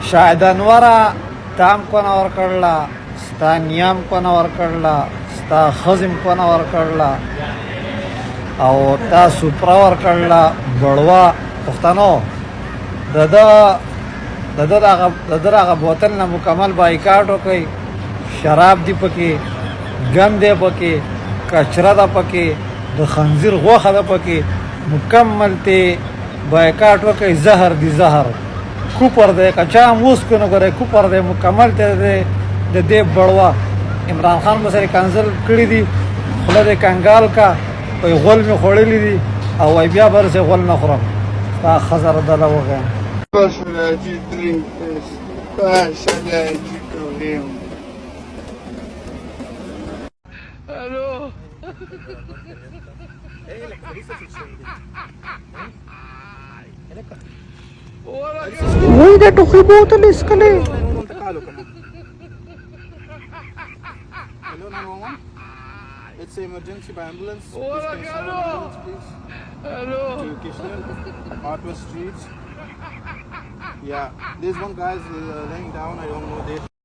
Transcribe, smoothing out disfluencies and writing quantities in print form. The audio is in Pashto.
شاید انورا تام کونه ورکړله ستا نیام کونه ورکړله ستا خزم کونه ورکړله او تا سوپرا ورکړله بړوا پښتنو د ده هغه بوتل نه مکمل بایکاټ وکړئ. شراب دی پکې، ګن دی پکې، کچره ده پکې، د خنزیر غوښه ده پکې، مکمل ته بایکاټ وکړئ. زهر دی زهر، کوپر دی که چا هم اوس کو نه ګورئ کوپر دی مکمل ته دی د دې بړوا. عمران خان به سره کنزل کړي دي، خوله دې کنګال کا وایي غول مې خوړلي دي او وایي بیا به رسې غول نه خورم. ستا ښځه ردله وغیم شلاجیت drink this. شلاجیت کریں. الو وای دا ټوخي بوتل اسکلې. Hello 911. It's an emergency by ambulance. Please can you send an ambulance please? Hello. To Kishan, Northwest Streets. Yeah, there's one guy laying down. I don't know.